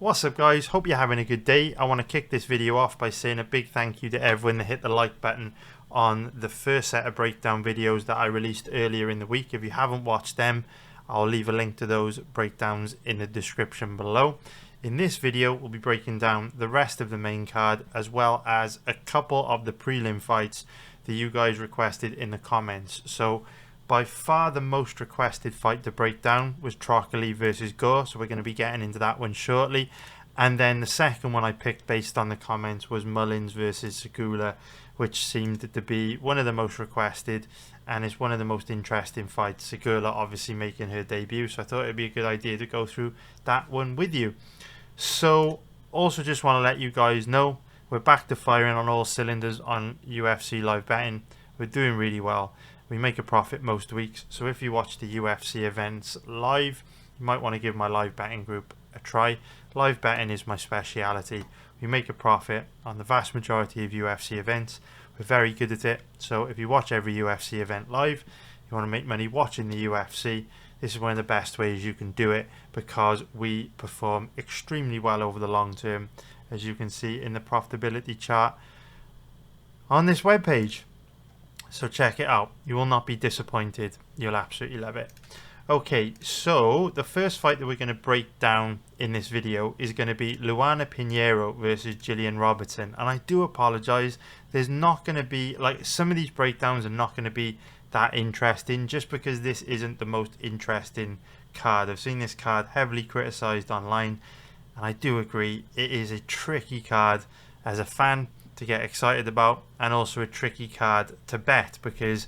What's up guys, hope you're having a good day. I want to kick this video off by saying a big thank you to everyone that hit the like button on the first set of breakdown videos that I released earlier in the week. If you haven't watched them, I'll leave a link to those breakdowns in the description below. In this video we'll be breaking down the rest of the main card as well as a couple of the prelim fights that you guys requested in the comments. So by far the most requested fight to break down was Trocoli versus Gore, so we're going to be getting into that one shortly. And then the second one I picked based on the comments was Mullins versus Sygula, which seemed to be one of the most requested and is one of the most interesting fights. Sygula obviously making her debut, so I thought it'd be a good idea to go through that one with you. So also just want to let you guys know we're back to firing on all cylinders on UFC live betting. We're doing really well. We make a profit most weeks, so if you watch the UFC events live, you might want to give my live betting group a try. Live betting is my speciality. We make a profit on the vast majority of UFC events. We're very good at it, so if you watch every UFC event live, you want to make money watching the UFC, this is one of the best ways you can do it because we perform extremely well over the long term, as you can see in the profitability chart on this webpage. So check it out. You will not be disappointed. You'll absolutely love it. Okay, so the first fight that we're going to break down in this video is going to be Pinheiro versus Gillian Robertson. And I do apologize. There's not going to be, like, some of these breakdowns are not going to be that interesting just because this isn't the most interesting card. I've seen this card heavily criticized online, and I do agree it is a tricky card as a fan to get excited about, and also a tricky card to bet because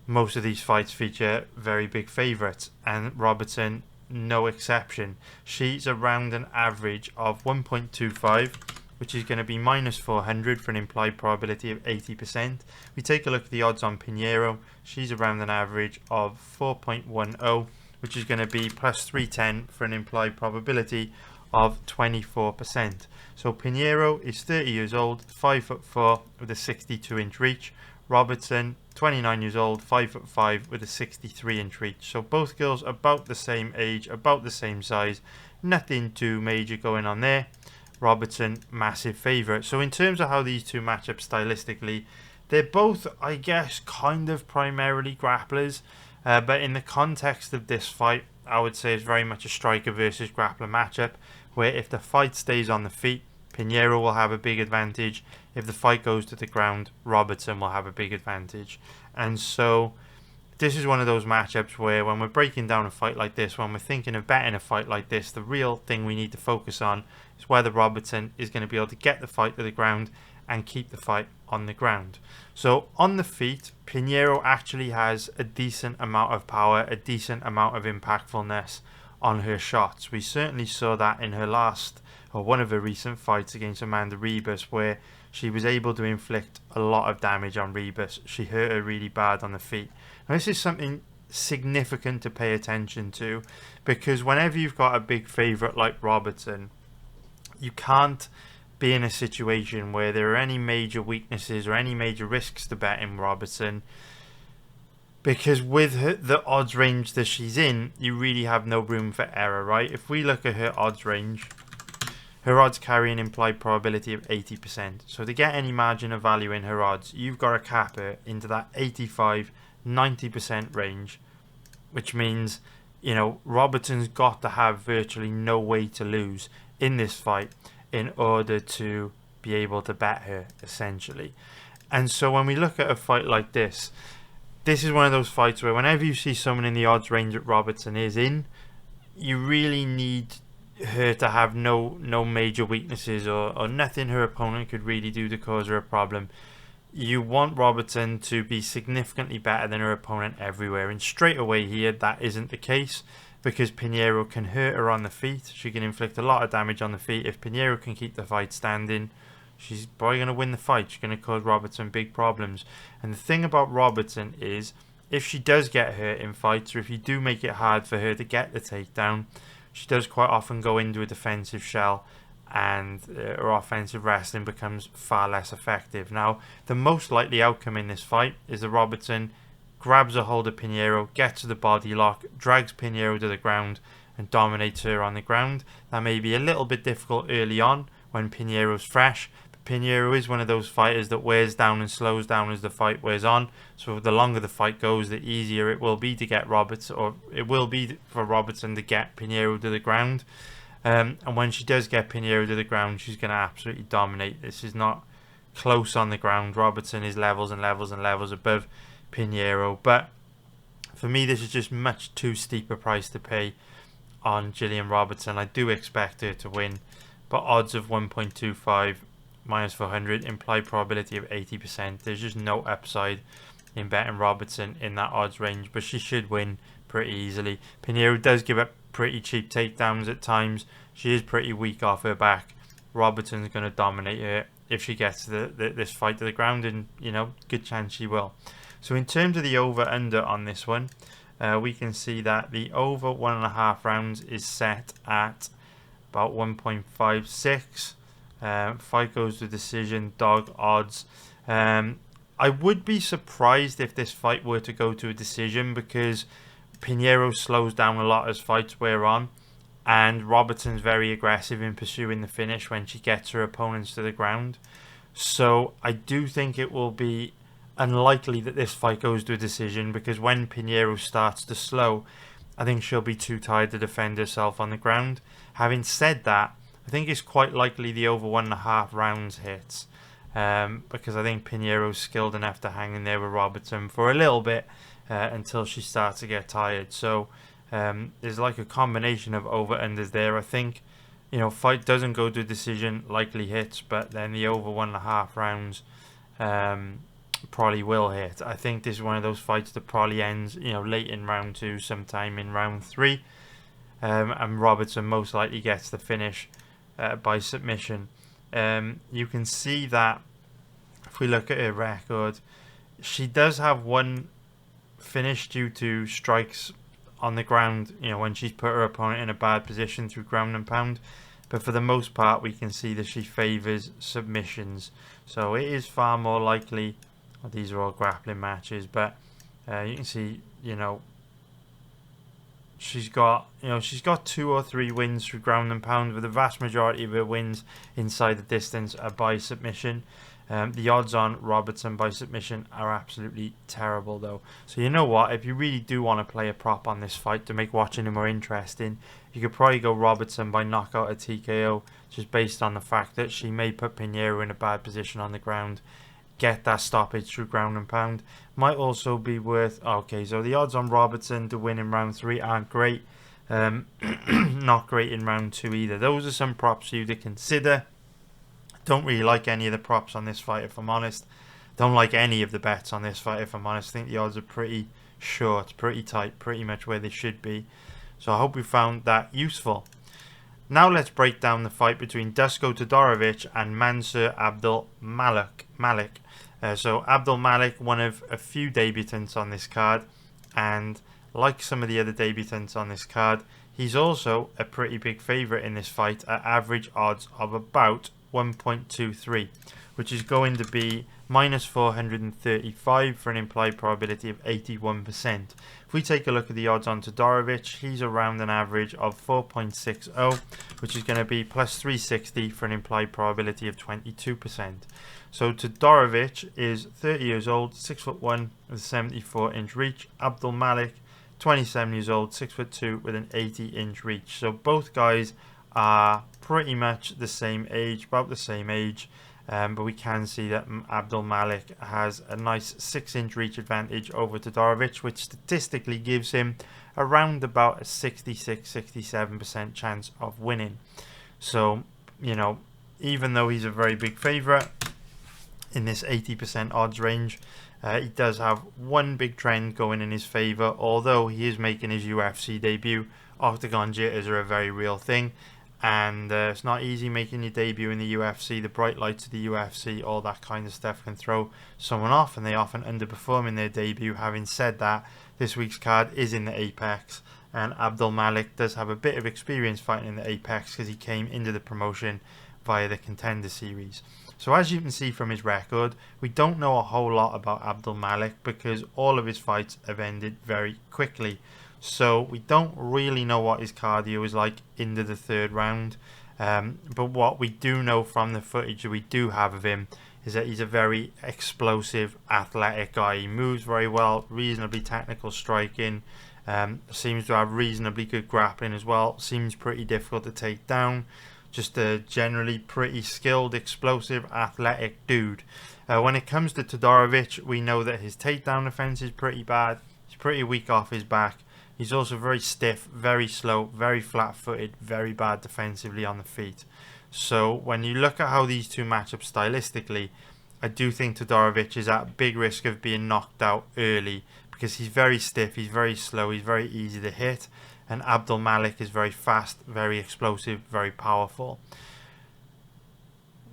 most of these fights feature very big favourites, and Robertson no exception. She's around an average of 1.25, which is going to be minus 400 for an implied probability of 80%. We take a look at the odds on Pinheiro. She's around an average of 4.10, which is going to be plus 310 for an implied probability of 24%. So Pinheiro is 30 years old, 5'4" with a 62-inch reach. Robertson, 29 years old, 5'5" with a 63-inch reach. So both girls about the same age, about the same size. Nothing too major going on there. Robertson, massive favourite. So in terms of how these two match up stylistically, they're both, I guess, kind of primarily grapplers. But in the context of this fight, I would say it's very much a striker versus grappler matchup, where if the fight stays on the feet, Pinheiro will have a big advantage. If the fight goes to the ground, Robertson will have a big advantage. And so this is one of those matchups where when we're breaking down a fight like this, when we're thinking of betting a fight like this, the real thing we need to focus on is whether Robertson is going to be able to get the fight to the ground and keep the fight on the ground. So on the feet, Pinheiro actually has a decent amount of power, a decent amount of impactfulness on her shots. We certainly saw that in her last, or one of her recent fights against Amanda Ribas, where she was able to inflict a lot of damage on Ribas. She hurt her really bad on the feet. Now this is something significant to pay attention to, because whenever you've got a big favourite like Robertson, you can't be in a situation where there are any major weaknesses or any major risks to betting Robertson, because with the odds range that she's in, you really have no room for error, right? If we look at her odds range, her odds carry an implied probability of 80%. So to get any margin of value in her odds, you've got to cap her into that 85-90% range, which means, you know, Robertson's got to have virtually no way to lose in this fight in order to be able to bet her, essentially. And so when we look at a fight like this, this is one of those fights where whenever you see someone in the odds range that Robertson is in, you really need her to have no major weaknesses or nothing her opponent could really do to cause her a problem. You want Robertson to be significantly better than her opponent everywhere, and straight away here that isn't the case, because Pinheiro can hurt her on the feet. She can inflict a lot of damage on the feet. If Pinheiro can keep the fight standing, she's probably going to win the fight. She's going to cause Robertson big problems. And the thing about Robertson is, if she does get hurt in fights, or if you do make it hard for her to get the takedown, she does quite often go into a defensive shell, and her offensive wrestling becomes far less effective. Now, the most likely outcome in this fight is that Robertson grabs a hold of Pinheiro, gets to the body lock, drags Pinheiro to the ground, and dominates her on the ground. That may be a little bit difficult early on when Pinheiro's fresh, but Pinheiro is one of those fighters that wears down and slows down as the fight wears on. So the longer the fight goes, the easier it will be to get Robertson, or it will be for Robertson to get Pinheiro to the ground. And when she does get Pinheiro to the ground, she's going to absolutely dominate. This is not close on the ground. Robertson is levels and levels and levels above Pinheiro, but for me this is just much too steep a price to pay on Gillian Robertson. I do expect her to win, but odds of 1.25 minus 400, implied probability of 80%. There's just no upside in betting Robertson in that odds range, but she should win pretty easily. Pinheiro does give up pretty cheap takedowns at times. She is pretty weak off her back. Robertson's going to dominate her if she gets this fight to the ground, and you know, good chance she will. So in terms of the over under on this one, we can see that the over 1.5 rounds is set at about 1.56. Fight goes to decision, dog odds. I would be surprised if this fight were to go to a decision, because Pinheiro slows down a lot as fights wear on, and Robertson's very aggressive in pursuing the finish when she gets her opponents to the ground. So I do think it will be unlikely that this fight goes to a decision, because when Pinheiro starts to slow, I think she'll be too tired to defend herself on the ground. Having said that, I think it's quite likely the over 1.5 rounds hits, because I think Pinheiro's skilled enough to hang in there with Robertson for a little bit until she starts to get tired. So there's like a combination of over-unders there. I think, you know, fight doesn't go to decision, likely hits, but then the over 1.5 rounds probably will hit. I think this is one of those fights that probably ends, you know, late in round 2, sometime in round 3, and Robertson most likely gets the finish by submission. You can see that if we look at her record, she does have one finish due to strikes on the ground, you know, when she's put her opponent in a bad position through ground and pound, but for the most part we can see that she favours submissions. So it is far more likely, well, these are all grappling matches, but you can see, you know, she's got 2 or 3 wins through ground and pound, but the vast majority of her wins inside the distance are by submission. The odds on Robertson by submission are absolutely terrible though. So you know what, if you really do want to play a prop on this fight to make watching it more interesting, you could probably go Robertson by knockout or TKO, just based on the fact that she may put Pinheiro in a bad position on the ground, get that stoppage through ground and pound. Might also be worth, okay, so the odds on Robertson to win in round 3 aren't great. Not great in round 2 either. Those are some props for you to consider. Don't really like any of the props on this fight, if I'm honest. Don't like any of the bets on this fight, if I'm honest. I think the odds are pretty short, pretty tight, pretty much where they should be. So I hope you found that useful. Now let's break down the fight between Dusko Todorovich and Mansur Abdul-Malik. So Abdul-Malik, one of a few debutants on this card, and like some of the other debutants on this card, he's also a pretty big favourite in this fight at average odds of about 1.23, which is going to be minus 435 for an implied probability of 81%. If we take a look at the odds on Todorovich, he's around an average of 4.60, which is going to be plus 360 for an implied probability of 22%. So Todorovich is 30 years old, 6'1" with a 74-inch reach. Abdul-Malik, 27 years old, 6'2" with an 80-inch reach. So both guys are pretty much the same age, about the same age, but we can see that Abdul-Malik has a nice 6-inch reach advantage over Todorovich, which statistically gives him around about a 66-67% chance of winning. So, you know, even though he's a very big favourite in this 80% odds range, he does have one big trend going in his favour. Although he is making his UFC debut, octagon jitters are a very real thing, and it's not easy making your debut in the UFC. The bright lights of the UFC, all that kind of stuff can throw someone off, and they often underperform in their debut. Having said that, this week's card is in the Apex, and Abdul-Malik does have a bit of experience fighting in the Apex because he came into the promotion via the Contender Series. So as you can see from his record, we don't know a whole lot about Abdul-Malik because all of his fights have ended very quickly. So we don't really know what his cardio is like into the third round. But what we do know from the footage that we do have of him is that he's a very explosive, athletic guy. He moves very well, reasonably technical striking, seems to have reasonably good grappling as well, seems pretty difficult to take down. Just a generally pretty skilled, explosive, athletic dude. When it comes to Todorovich, we know that his takedown defense is pretty bad. He's pretty weak off his back. He's also very stiff, very slow, very flat-footed, very bad defensively on the feet. So when you look at how these two match up stylistically, I do think Todorovich is at big risk of being knocked out early because he's very stiff, he's very slow, he's very easy to hit, and Abdul-Malik is very fast, very explosive, very powerful.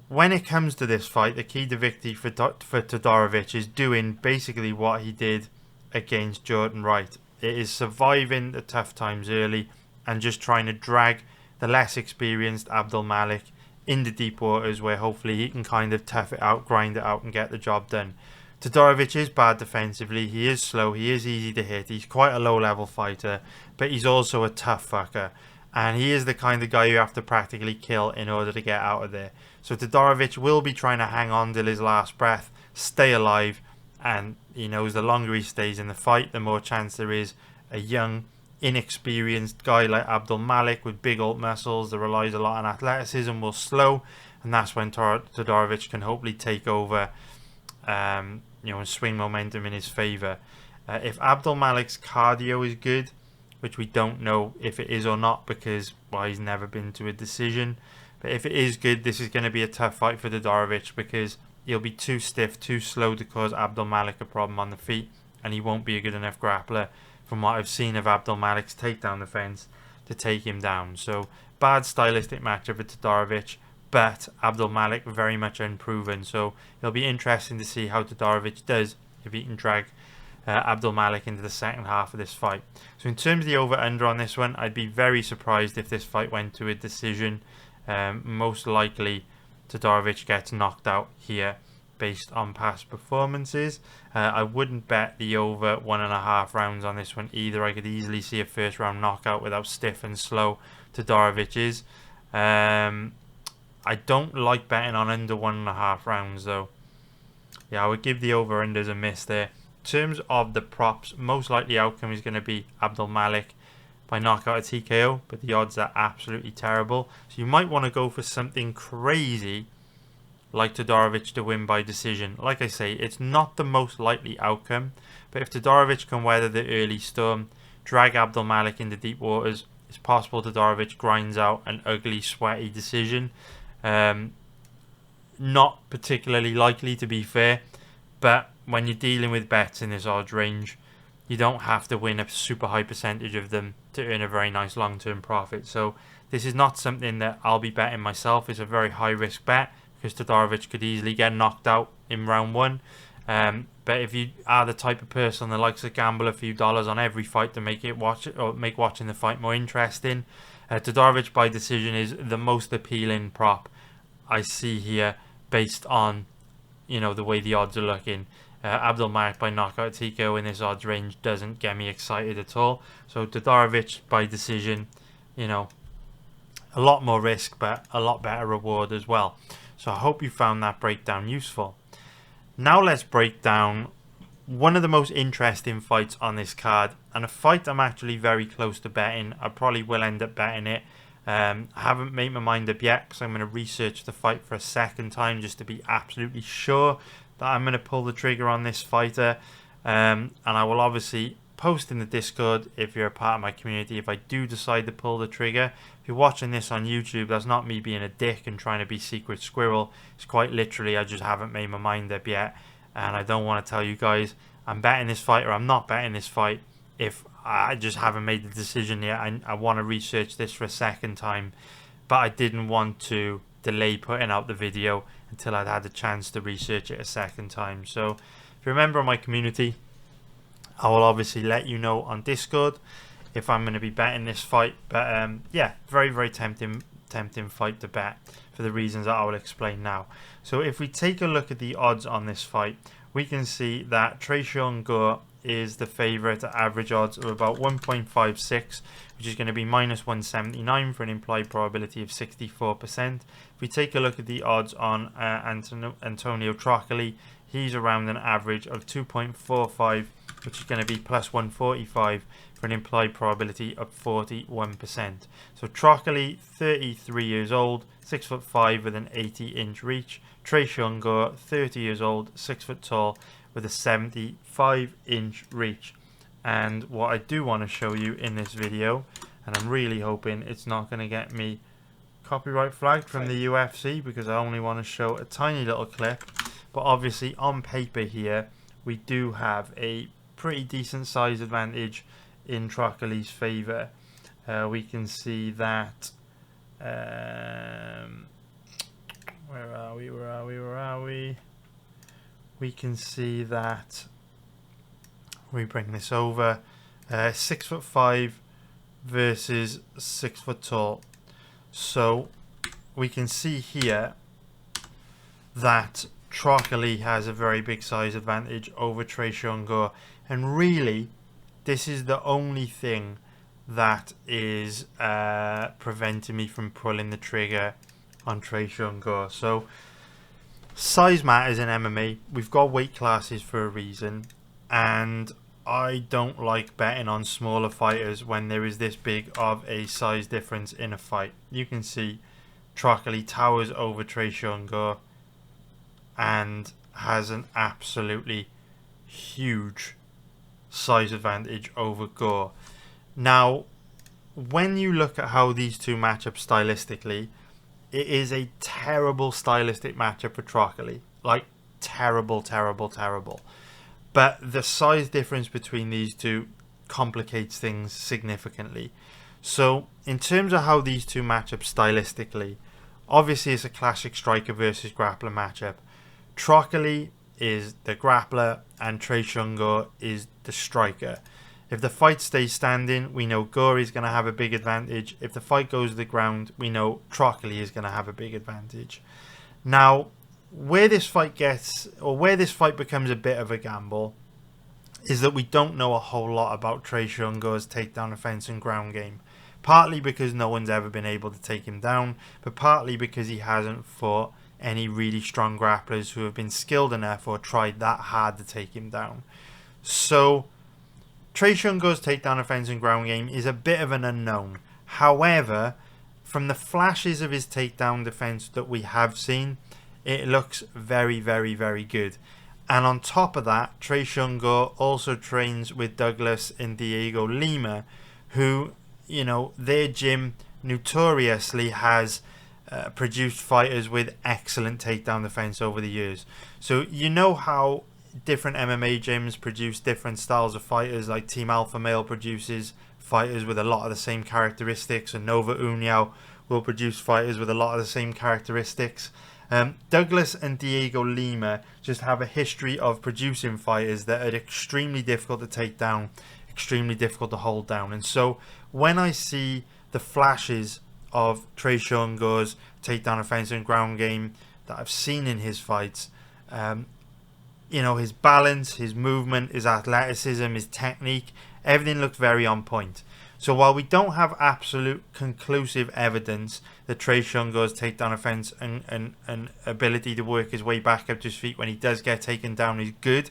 When it comes to this fight, the key to victory for Todorovich is doing basically what he did against Jordan Wright. It is surviving the tough times early and just trying to drag the less experienced Abdul-Malik into deep waters where hopefully he can kind of tough it out, grind it out and get the job done. Todorovich is bad defensively, he is slow, he is easy to hit, he's quite a low level fighter, but he's also a tough fucker. And he is the kind of guy you have to practically kill in order to get out of there. So Todorovich will be trying to hang on till his last breath, stay alive, and he knows the longer he stays in the fight, the more chance there is a young, inexperienced guy like Abdul-Malik with big old muscles that relies a lot on athleticism will slow, and that's when Todorovich can hopefully take over, and swing momentum in his favour. If Abdul-Malik's cardio is good, which we don't know if it is or not because, well, he's never been to a decision. But if it is good, this is going to be a tough fight for Todorovich because he'll be too stiff, too slow to cause Abdul-Malik a problem on the feet, and he won't be a good enough grappler from what I've seen of Abdul-Malik's takedown defense to take him down. So bad stylistic matchup for Todorovich, but Abdul-Malik very much unproven. So it'll be interesting to see how Todorovich does if he can drag Abdul-Malik into the second half of this fight. So in terms of the over-under on this one, I'd be very surprised if this fight went to a decision. Most likely Todorovich gets knocked out here based on past performances. I wouldn't bet the over 1.5 rounds on this one either. I could easily see a first round knockout with how stiff and slow Todorovich is. I don't like betting on under 1.5 rounds though. Yeah, I would give the over-unders a miss there. In terms of the props, most likely outcome is going to be Abdul-Malik by knockout or TKO, but the odds are absolutely terrible. So you might want to go for something crazy like Todorovich to win by decision. Like I say, it's not the most likely outcome, but if Todorovich can weather the early storm, drag Abdul-Malik into deep waters, it's possible Todorovich grinds out an ugly, sweaty decision. Not particularly likely, to be fair, but when you're dealing with bets in this odds range, you don't have to win a super high percentage of them to earn a very nice long-term profit. So this is not something that I'll be betting myself. It's a very high-risk bet because Todorovich could easily get knocked out in round one. But if you are the type of person that likes to gamble a few dollars on every fight to make watching the fight more interesting, Todorovich by decision is the most appealing prop I see here based on the way the odds are looking. Abdul-Malik by knockout TKO in this odds range doesn't get me excited at all. So Todorovich by decision, a lot more risk but a lot better reward as well. So I hope you found that breakdown useful. Now let's break down one of the most interesting fights on this card, and a fight I'm actually very close to betting. I probably will end up betting it. I haven't made my mind up yet because I'm going to research the fight for a second time just to be absolutely sure that I'm going to pull the trigger on this fighter. And I will obviously post in the Discord if you're a part of my community if I do decide to pull the trigger. If you're watching this on YouTube, that's not me being a dick and trying to be secret squirrel. It's quite literally I just haven't made my mind up yet, and I don't want to tell you guys I'm betting this fight or I'm not betting this fight if I just haven't made the decision yet. I want to research this for a second time, but I didn't want to delay putting out the video until I'd had a chance to research it a second time. So if you're a member of my community, I will obviously let you know on Discord if I'm going to be betting this fight. But yeah, very, very tempting fight to bet for the reasons that I will explain now. So if we take a look at the odds on this fight, we can see that Tresean Gore is the favourite at average odds of about 1.56, which is going to be minus 179 for an implied probability of 64%. If we take a look at the odds on Antonio Trocoli, he's around an average of 2.45, which is going to be plus 145 for an implied probability of 41%. So Trocoli, 33 years old, 6'5" with an 80-inch reach. Tresean Gore, 30 years old, 6 foot tall, with a 75-inch reach. And what I do want to show you in this video, and I'm really hoping it's not going to get me copyright flagged from the UFC, because I only want to show a tiny little clip, but obviously on paper here we do have a pretty decent size advantage in Trocoli's favour. We can see that where are we? We can see that, we bring this over, 6'5" versus 6 foot tall. So we can see here that Trocoli has a very big size advantage over Tresean Gore, and really this is the only thing that is preventing me from pulling the trigger on Tresean Gore. So size matters in MMA. We've got weight classes for a reason, and I don't like betting on smaller fighters when there is this big of a size difference in a fight. You can see Trocoli towers over Tresean Gore and has an absolutely huge size advantage over Gore. Now, when you look at how these two match up stylistically, it is a terrible stylistic matchup for Trocoli. Like, terrible, terrible, terrible. But the size difference between these two complicates things significantly. So, in terms of how these two match up stylistically, obviously it's a classic striker versus grappler matchup. Trocoli is the grappler and Tresean Gore is the striker. If the fight stays standing, we know Gore is going to have a big advantage. If the fight goes to the ground, we know Trocoli is going to have a big advantage. Now, where this fight becomes a bit of a gamble is that we don't know a whole lot about Tresean Gore's takedown offense and ground game. Partly because no one's ever been able to take him down, but partly because he hasn't fought any really strong grapplers who have been skilled enough or tried that hard to take him down. So Tresean Gore's takedown offense and ground game is a bit of an unknown. However, from the flashes of his takedown defense that we have seen, it looks very, very, very good. And on top of that, Tresean Gore also trains with Douglas and Diego Lima, who, you know, their gym notoriously has produced fighters with excellent takedown defense over the years. So you know how different MMA gyms produce different styles of fighters, like Team Alpha Male produces fighters with a lot of the same characteristics, and Nova União will produce fighters with a lot of the same characteristics. Douglas and Diego Lima just have a history of producing fighters that are extremely difficult to take down, extremely difficult to hold down. And so when I see the flashes of Tresean Gore's takedown offense and ground game that I've seen in his fights, you know, his balance, his movement, his athleticism, his technique, everything looks very on point. So while we don't have absolute conclusive evidence that Tresean Gore's takedown offense and ability to work his way back up to his feet when he does get taken down is good,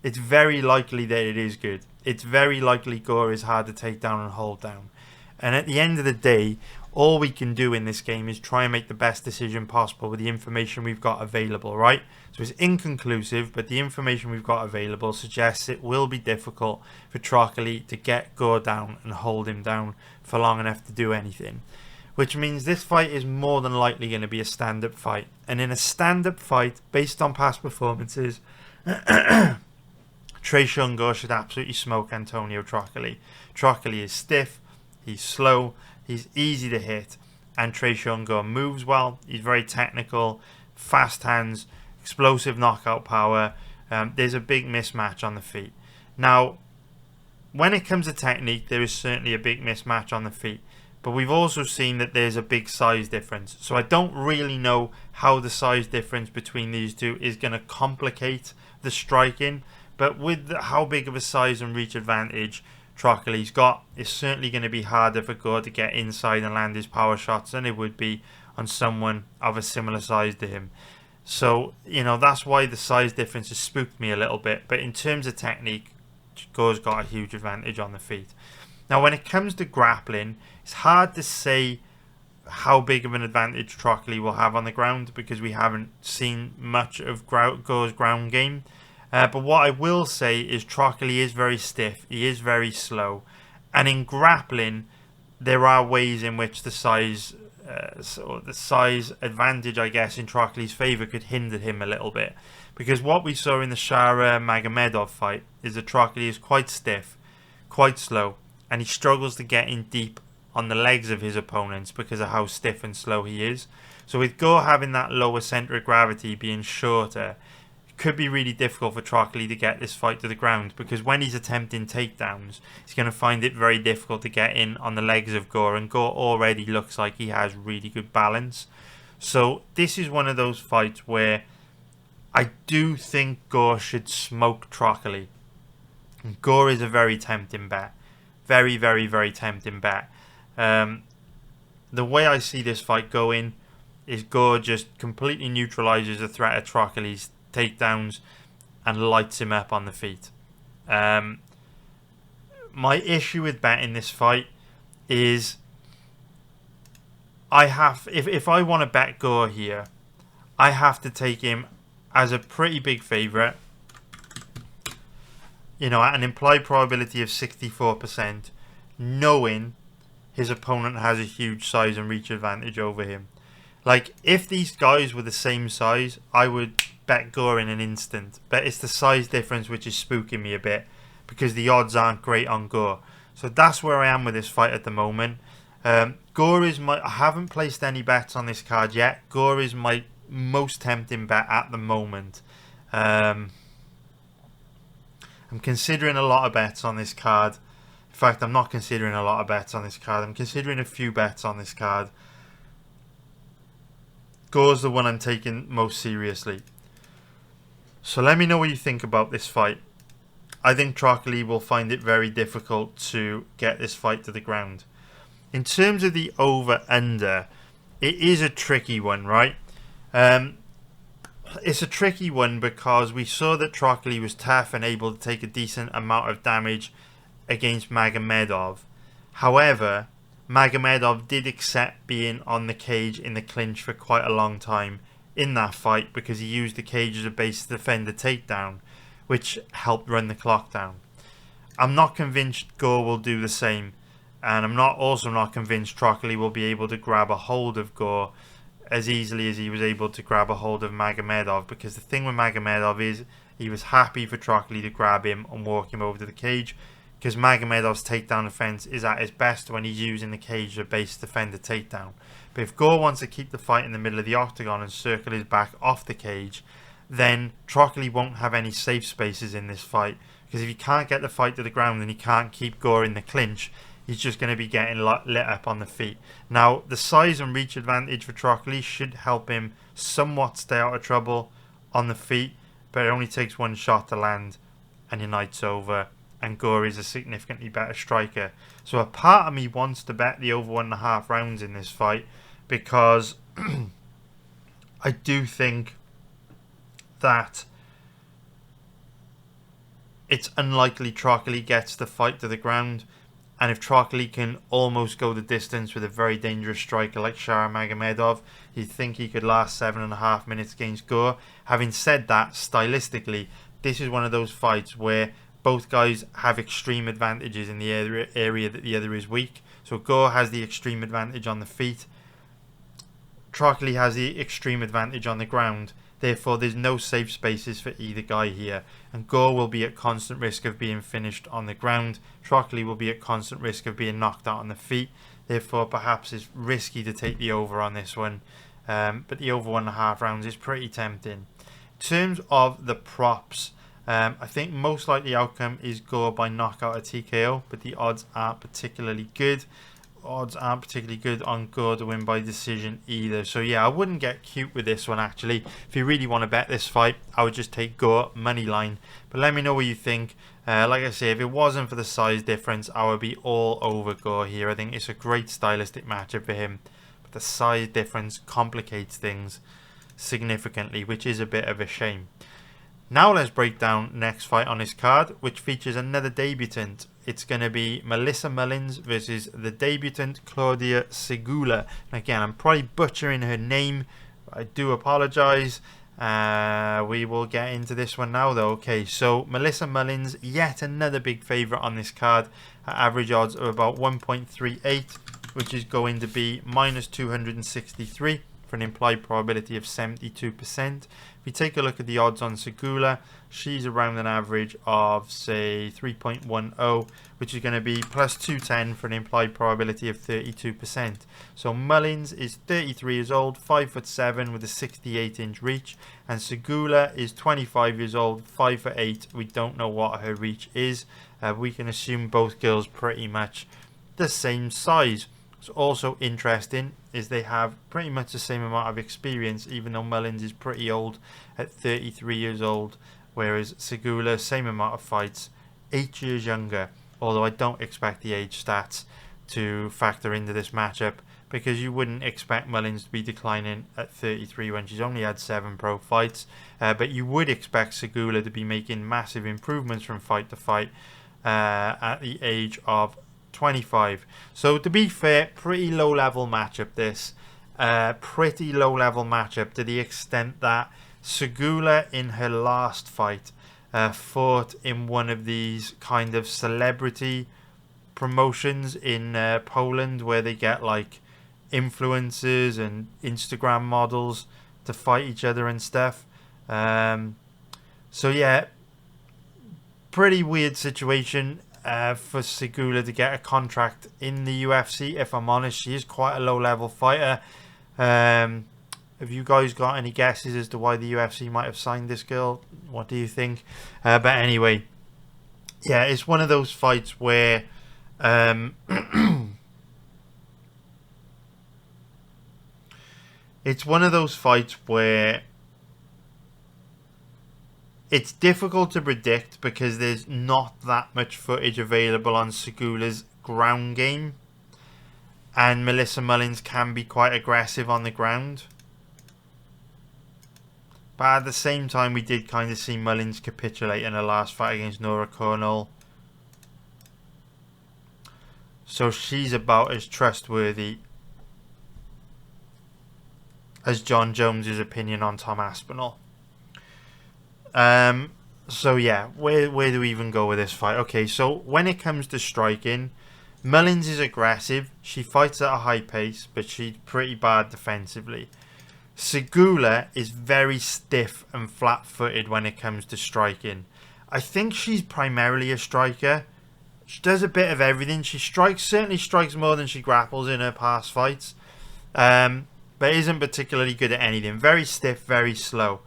it's very likely that it is good. It's very likely Gore is hard to take down and hold down. And at the end of the day, all we can do in this game is try and make the best decision possible with the information we've got available, right? So it's inconclusive, but the information we've got available suggests it will be difficult for Trocoli to get Gore down and hold him down for long enough to do anything. Which means this fight is more than likely going to be a stand-up fight. And in a stand-up fight, based on past performances, Tresean Gore should absolutely smoke Antonio Trocoli. Trocoli is stiff, he's slow, he's easy to hit, and Tresean Gore moves well. He's very technical, fast hands, explosive knockout power. There's a big mismatch on the feet. Now, when it comes to technique, there is certainly a big mismatch on the feet. But we've also seen that there's a big size difference. So I don't really know how the size difference between these two is going to complicate the striking. But with how big of a size and reach advantage Trocoli's got, it's certainly going to be harder for Gore to get inside and land his power shots than it would be on someone of a similar size to him. So, you know, that's why the size difference has spooked me a little bit. But in terms of technique, Gore's got a huge advantage on the feet. Now, when it comes to grappling, it's hard to say how big of an advantage Trocoli will have on the ground because we haven't seen much of Gore's ground game. But what I will say is Trocoli is very stiff, he is very slow, and in grappling there are ways in which the size advantage, I guess, in Trocoli's favour could hinder him a little bit. Because what we saw in the Shara Magomedov fight is that Trocoli is quite stiff, quite slow, and he struggles to get in deep on the legs of his opponents because of how stiff and slow he is. So with Gore having that lower centre of gravity, being shorter, it could be really difficult for Trocoli to get this fight to the ground, because when he's attempting takedowns, he's going to find it very difficult to get in on the legs of Gore, and Gore already looks like he has really good balance. So this is one of those fights where I do think Gore should smoke Trocoli. And Gore is a very tempting bet. Very, very, very tempting bet. The way I see this fight going is Gore just completely neutralizes the threat of Trocoli's takedowns and lights him up on the feet. My issue with betting this fight is if I want to bet Gore here, I have to take him as a pretty big favourite, you know, at an implied probability of 64%, knowing his opponent has a huge size and reach advantage over him. Like, if these guys were the same size, I would bet Gore in an instant. But it's the size difference which is spooking me a bit, because the odds aren't great on Gore. So that's where I am with this fight at the moment. Gore is I haven't placed any bets on this card yet. Gore is my most tempting bet at the moment. I'm considering a lot of bets on this card. In fact, I'm not considering a lot of bets on this card. I'm considering a few bets on this card. Gore's the one I'm taking most seriously. So let me know what you think about this fight. I think Trocoli will find it very difficult to get this fight to the ground. In terms of the over-under, it is a tricky one, right? It's a tricky one because we saw that Trocoli was tough and able to take a decent amount of damage against Magomedov. However, Magomedov did accept being on the cage in the clinch for quite a long time in that fight because he used the cage as a base to defend the takedown, which helped run the clock down. I'm not convinced Gore will do the same, and I'm also not convinced Trocoli will be able to grab a hold of Gore as easily as he was able to grab a hold of Magomedov, because the thing with Magomedov is he was happy for Trocoli to grab him and walk him over to the cage, because Magomedov's takedown defense is at its best when he's using the cage as a base to defend the takedown. But if Gore wants to keep the fight in the middle of the octagon and circle his back off the cage, then Trocoli won't have any safe spaces in this fight, because if he can't get the fight to the ground and he can't keep Gore in the clinch, he's just going to be getting lit up on the feet. Now, the size and reach advantage for Trocoli should help him somewhat stay out of trouble on the feet, but it only takes one shot to land and your night's over, and Gore is a significantly better striker. So a part of me wants to bet the over 1.5 rounds in this fight, because I do think that it's unlikely Trocoli gets the fight to the ground, and if Trocoli can almost go the distance with a very dangerous striker like Shara Magomedov, you'd think he could last 7.5 minutes against Gore. Having said that, stylistically, this is one of those fights where both guys have extreme advantages in the area that the other is weak. So Gore has the extreme advantage on the feet. Trocoli has the extreme advantage on the ground. Therefore, there's no safe spaces for either guy here. And Gore will be at constant risk of being finished on the ground. Trocoli will be at constant risk of being knocked out on the feet. Therefore, perhaps it's risky to take the over on this one. But the over 1.5 rounds is pretty tempting. In terms of the props, I think most likely outcome is Gore by knockout or TKO, but the odds aren't particularly good. odds aren't particularly good on Gore to win by decision either. So yeah, I wouldn't get cute with this one actually. If you really want to bet this fight, I would just take Gore money line. But let me know what you think. Like I say, if it wasn't for the size difference, I would be all over Gore here. I think it's a great stylistic matchup for him. But the size difference complicates things significantly, which is a bit of a shame. Now let's break down next fight on this card, which features another debutant. It's going to be Melissa Mullins versus the debutant Claudia Sygula. And again, I'm probably butchering her name. I do apologise. We will get into this one now though. Okay, so Melissa Mullins, yet another big favourite on this card. Her average odds are about 1.38, which is going to be minus 263 for an implied probability of 72%. If we take a look at the odds on Sygula, she's around an average of say 3.10, which is going to be plus 210 for an implied probability of 32%. So Mullins is 33 years old, 5'7" with a 68-inch reach, and Sygula is 25 years old, 5'8". We don't know what her reach is. We can assume both girls pretty much the same size. What's also interesting is they have pretty much the same amount of experience, even though Mullins is pretty old at 33 years old, whereas Sygula, same amount of fights, 8 years younger. Although I don't expect the age stats to factor into this matchup, because you wouldn't expect Mullins to be declining at 33 when she's only had 7 pro fights. But you would expect Sygula to be making massive improvements from fight to fight at the age of 25. So to be fair, pretty low level matchup this. Pretty low level matchup to the extent that Sygula in her last fight fought in one of these kind of celebrity promotions in Poland, where they get like influencers and Instagram models to fight each other and stuff. So yeah, pretty weird situation for Sygula to get a contract in the UFC. If I'm honest, she is quite a low level fighter. Have you guys got any guesses as to why the UFC might have signed this girl? What do you think? But anyway, yeah, it's one of those fights where it's one of those fights where it's difficult to predict because there's not that much footage available on Sygula's ground game, and Melissa Mullins can be quite aggressive on the ground. But at the same time, we did kind of see Mullins capitulate in her last fight against Nora Cornell. So she's about as trustworthy as John Jones's opinion on Tom Aspinall. So yeah, where do we even go with this fight? Okay, so when it comes to striking, Mullins is aggressive. She fights at a high pace, but she's pretty bad defensively. Sygula is very stiff and flat-footed when it comes to striking. I think she's primarily a striker. She does a bit of everything. She certainly strikes more than she grapples in her past fights, but isn't particularly good at anything. Very stiff, very slow.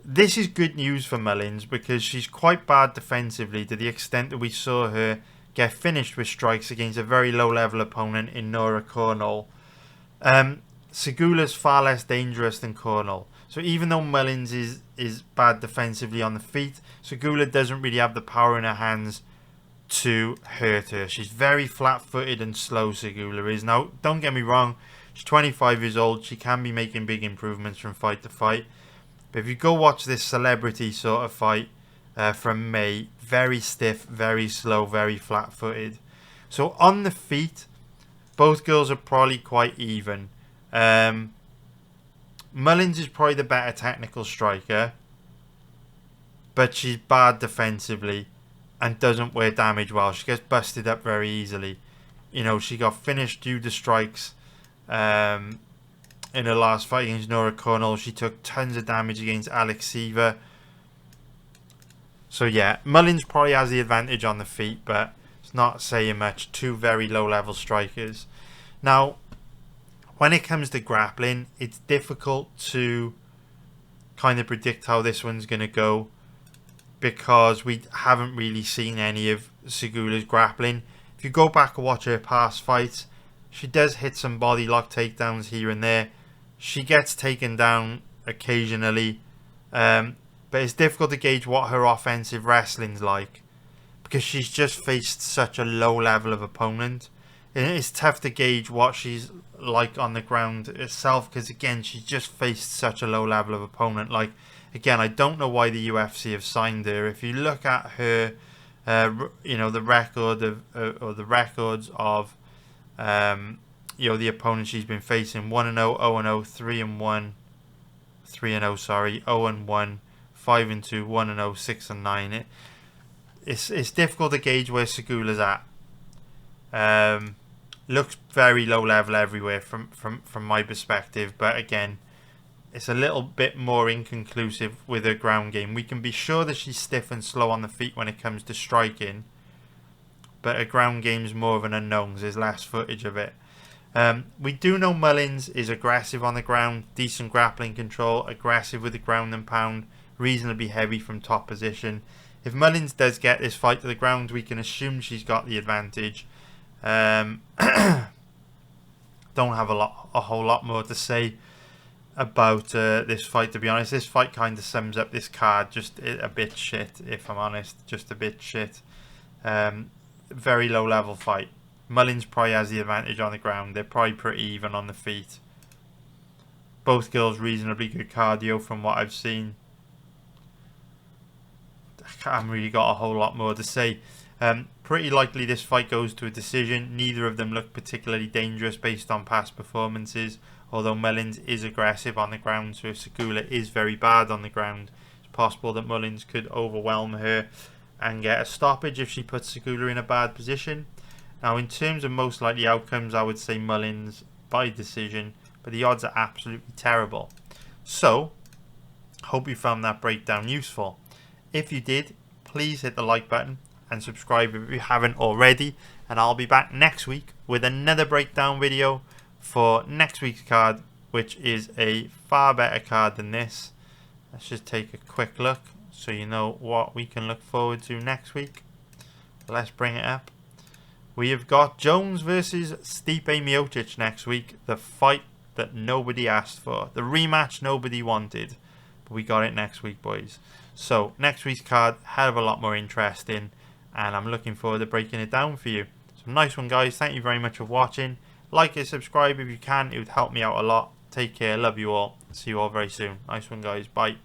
This is good news for Mullins because she's quite bad defensively, to the extent that we saw her get finished with strikes against a very low-level opponent in Nora Cornell. Sygula's far less dangerous than Cornell. So even though Mullins is bad defensively on the feet, Sygula doesn't really have the power in her hands to hurt her. She's very flat-footed and slow, Sygula is. Now, don't get me wrong, she's 25 years old. She can be making big improvements from fight to fight. But if you go watch this celebrity sort of fight from May, very stiff, very slow, very flat-footed. So on the feet, both girls are probably quite even. Mullins is probably the better technical striker, but she's bad defensively and doesn't wear damage well. She gets busted up very easily. You know, she got finished due to strikes in her last fight against Nora Cornell. She took tons of damage against Alex Seaver. So yeah, Mullins probably has the advantage on the feet, but it's not saying much. Two very low level strikers. Now, when it comes to grappling, it's difficult to kind of predict how this one's going to go, because we haven't really seen any of Sygula's grappling. If you go back and watch her past fights, she does hit some body lock takedowns here and there. She gets taken down occasionally, but it's difficult to gauge what her offensive wrestling's like, because she's just faced such a low level of opponent. And it's tough to gauge what she's like on the ground itself, because again, she's just faced such a low level of opponent. Like, again, I don't know why the UFC have signed her. If you look at her, you know, the record of or the records of you know, the opponents she's been facing: 1-0, 0-0, 3-1, 3-0, sorry, 0-1, 5-2, 1-0, 6-9. It's difficult to gauge where Sygula's at. Looks very low level everywhere from my perspective, but again, it's a little bit more inconclusive with her ground game. We can be sure that she's stiff and slow on the feet when it comes to striking, but her ground game's more of an unknown. There's less footage of it. We do know Mullins is aggressive on the ground, decent grappling control, aggressive with the ground and pound, reasonably heavy from top position. If Mullins does get this fight to the ground, we can assume she's got the advantage. Don't have a whole lot more to say about this fight, to be honest. This fight kind of sums up this card, just a bit shit, if I'm honest. Just a bit shit. Very low level fight. Mullins probably has the advantage on the ground. They're probably pretty even on the feet. Both girls reasonably good cardio from what I've seen. I haven't really got a whole lot more to say. Pretty likely this fight goes to a decision. Neither of them look particularly dangerous based on past performances, although Mullins is aggressive on the ground, so if Sygula is very bad on the ground, it's possible that Mullins could overwhelm her and get a stoppage if she puts Sygula in a bad position. Now, in terms of most likely outcomes, I would say Mullins by decision, but the odds are absolutely terrible. So, hope you found that breakdown useful. If you did, please hit the like button and subscribe if you haven't already, and I'll be back next week with another breakdown video for next week's card, which is a far better card than this. Let's just take a quick look so you know what we can look forward to next week. Let's bring it up. We have got Jones versus Stipe Miocic next week, the fight that nobody asked for, the rematch nobody wanted, but we got it next week, boys. So next week's card, hell of a lot more interesting, and I'm looking forward to breaking it down for you. So nice one, guys. Thank you very much for watching. Like and subscribe if you can. It would help me out a lot. Take care. Love you all. See you all very soon. Nice one, guys. Bye.